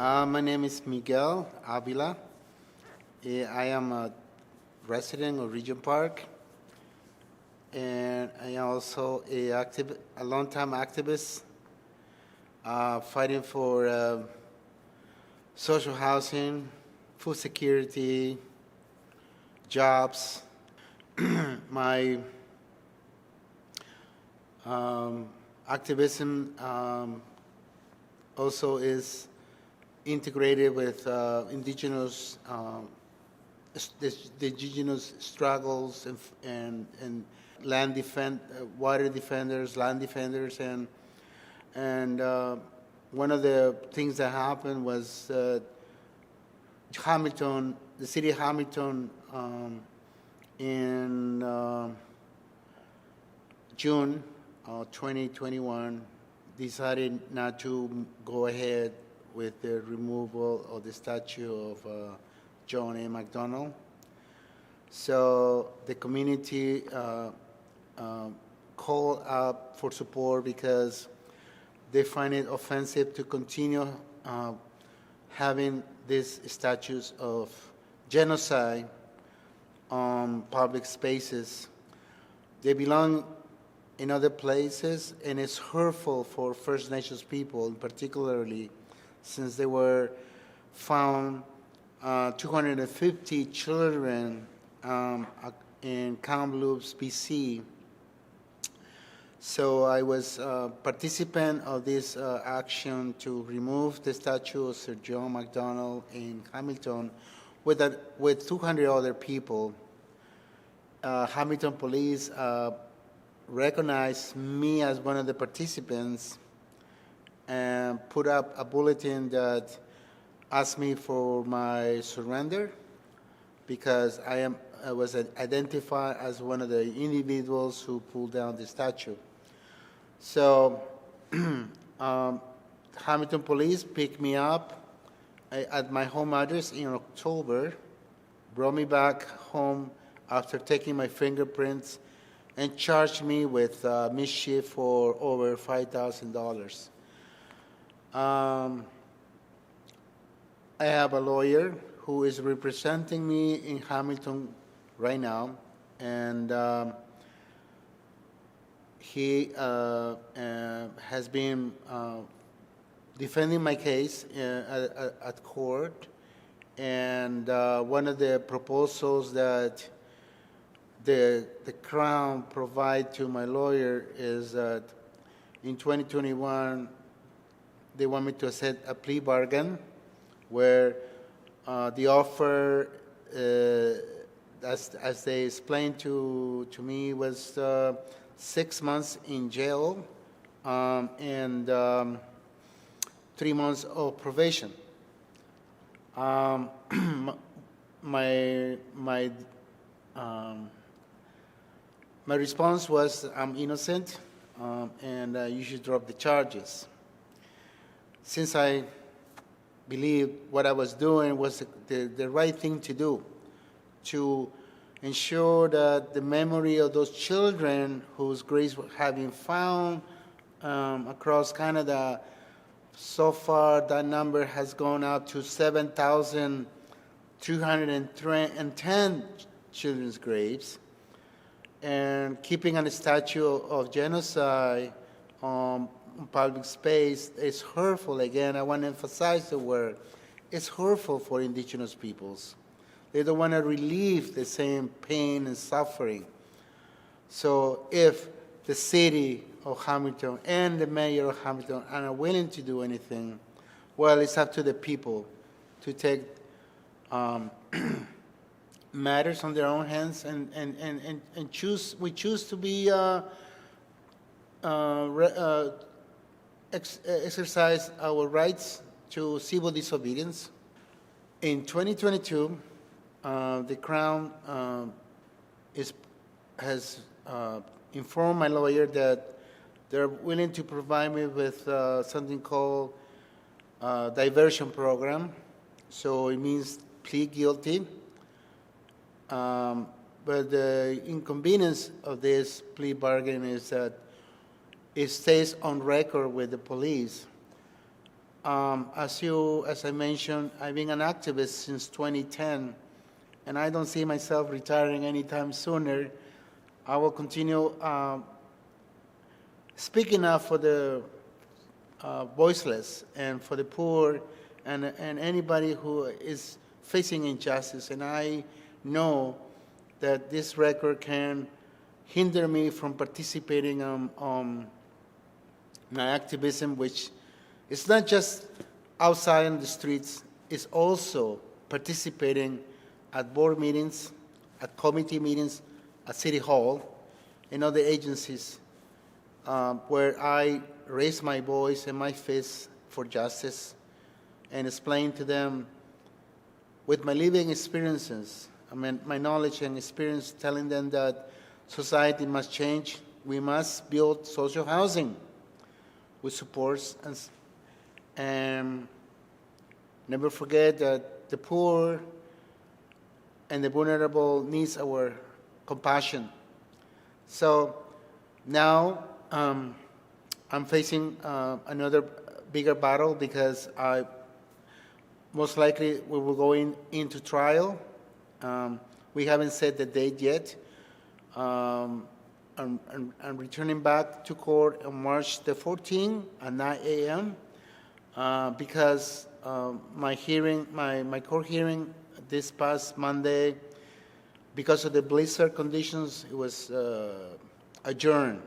My name is Miguel Avila. I am a resident of Regent Park, and I am also a long-time activist fighting for social housing, food security, jobs. My activism also is integrated with Indigenous, the Indigenous struggles and land water defenders, land defenders, and one of the things that happened was Hamilton, the city of Hamilton, in June 2021, decided not to go ahead with the removal of the statue of John A. Macdonald. So the community called up for support because they find it offensive to continue having these statues of genocide on public spaces. They belong in other places, and it's hurtful for First Nations people, particularly since they were found 250 children in Kamloops, BC. So I was a participant of this action to remove the statue of Sir John Macdonald in Hamilton with 200 other people. Hamilton police recognized me as one of the participants and put up a bulletin that asked me for my surrender because I was identified as one of the individuals who pulled down the statue. So Hamilton police picked me up at my home address in October, brought me back home after taking my fingerprints, and charged me with mischief for over $5,000. I have a lawyer who is representing me in Hamilton right now, and he has been defending my case at court. And one of the proposals that the Crown provide to my lawyer is that in 2021 they want me to accept a plea bargain where the offer, as they explained to me, was 6 months in jail and 3 months of probation. My response was, I'm innocent, and you should drop the charges. Since I believe what I was doing was the right thing to do, to ensure that the memory of those children whose graves have been found across Canada, so far that number has gone up to 7,210 children's graves, and keeping a statue of genocide on public space is hurtful. Again, I want to emphasize the word. It's hurtful for Indigenous peoples. They don't want to relieve the same pain and suffering. So if the city of Hamilton and the mayor of Hamilton are not willing to do anything, well, it's up to the people to take matters on their own hands and choose. We choose to be exercise our rights to civil disobedience. In 2022, the Crown has informed my lawyer that they're willing to provide me with something called diversion program. So it means plead guilty. But the inconvenience of this plea bargain is that it stays on record with the police. As I mentioned, I've been an activist since 2010, and I don't see myself retiring anytime sooner. I will continue speaking up for the voiceless and for the poor and anybody who is facing injustice. And I know that this record can hinder me from participating on my activism, which is not just outside in the streets, it's also participating at board meetings, at committee meetings, at City Hall, and other agencies where I raise my voice and my fist for justice and explain to them with my living experiences, I mean, my knowledge and experience, telling them that society must change. We must build social housing with supports and never forget that the poor and the vulnerable needs our compassion. So now I'm facing another bigger battle because I most likely we will go into trial. We haven't set the date yet. I'm returning back to court on March the 14th at 9 a.m. Because my court hearing this past Monday, because of the blizzard conditions, it was adjourned.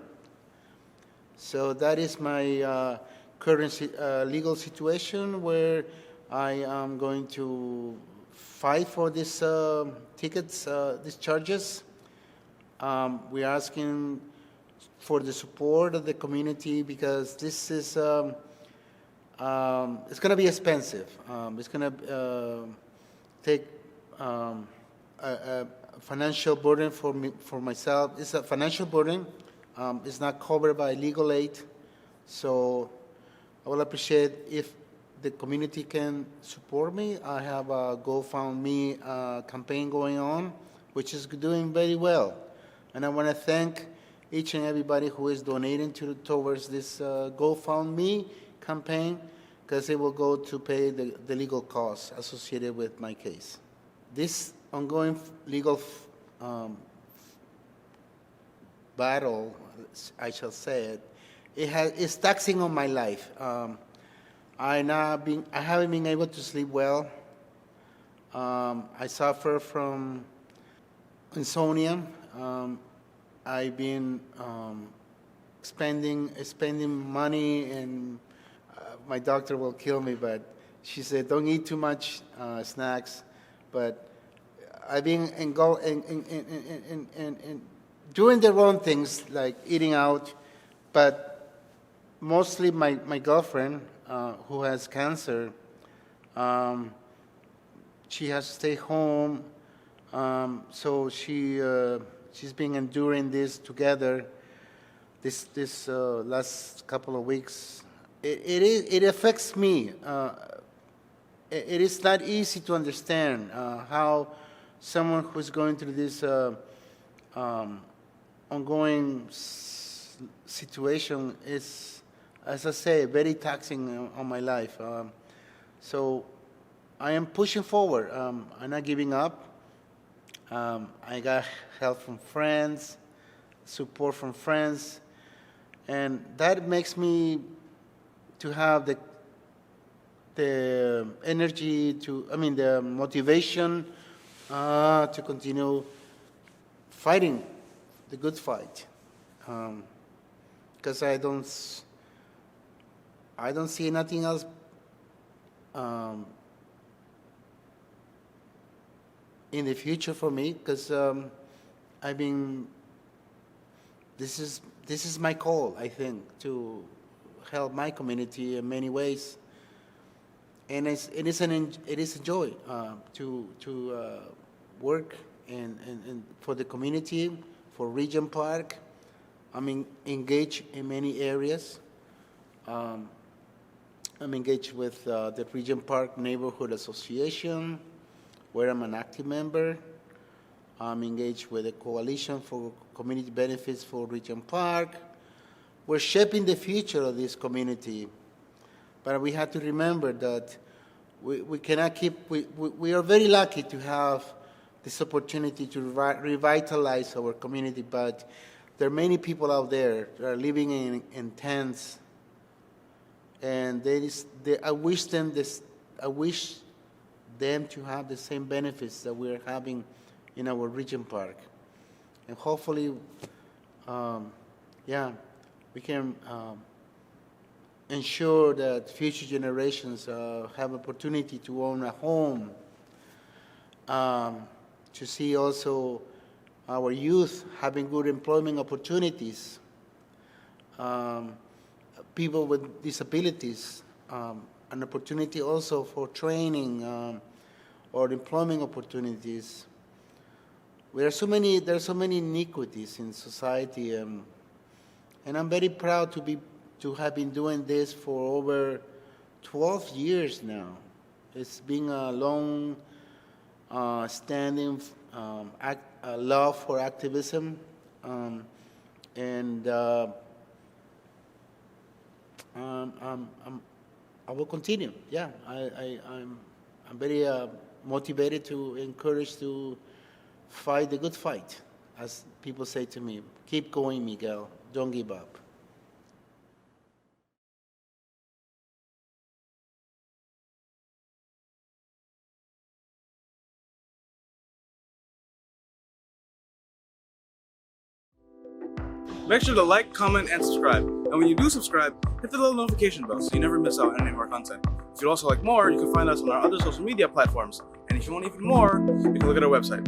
So that is my current legal situation, where I am going to fight for these tickets, these charges. We're asking for the support of the community because this is it's going to be expensive. It's going to take a financial burden for myself. It's a financial burden. It's not covered by legal aid, so I will appreciate if the community can support me. I have a GoFundMe campaign going on, which is doing very well. And I want to thank each and everybody who is donating towards this GoFundMe campaign, because it will go to pay the legal costs associated with my case. This ongoing legal battle, I shall say it's taxing on my life. I haven't been able to sleep well. I suffer from insomnia. I've been spending money, and my doctor will kill me, but she said don't eat too much snacks. But I've been doing the wrong things, like eating out, but mostly my girlfriend, who has cancer, she has to stay home, so she's been enduring this together this last couple of weeks. It affects me. It is not easy to understand how someone who's going through this ongoing situation is, as I say, very taxing on my life. So I am pushing forward. I'm not giving up. I got help from friends, support from friends, and that makes me to have the energy the motivation to continue fighting the good fight. Because I don't see nothing else in the future for me, because this is my call, I think, to help my community in many ways, and it is a joy to work and for the community, for Regent Park. I'm engaged in many areas. I'm engaged with the Regent Park Neighbourhood Association, where I'm an active member. I'm engaged with the Coalition for Community Benefits for Regent Park. We're shaping the future of this community. But we have to remember that we cannot keep, we are very lucky to have this opportunity to revitalize our community, but there are many people out there that are living in tents, and I wish them to have the same benefits that we're having in our Regent Park. And hopefully, we can ensure that future generations have opportunity to own a home, to see also our youth having good employment opportunities, people with disabilities, an opportunity also for training or employment opportunities. There are so many iniquities in society, and I'm very proud to have been doing this for over 12 years now. It's been a long standing love for activism, and I will continue. Yeah, I'm very motivated to encourage to fight the good fight, as people say to me. Keep going, Miguel. Don't give up. Make sure to like, comment, and subscribe. And when you do subscribe, hit the little notification bell so you never miss out on any of our content. If you'd also like more, you can find us on our other social media platforms. And if you want even more, you can look at our website.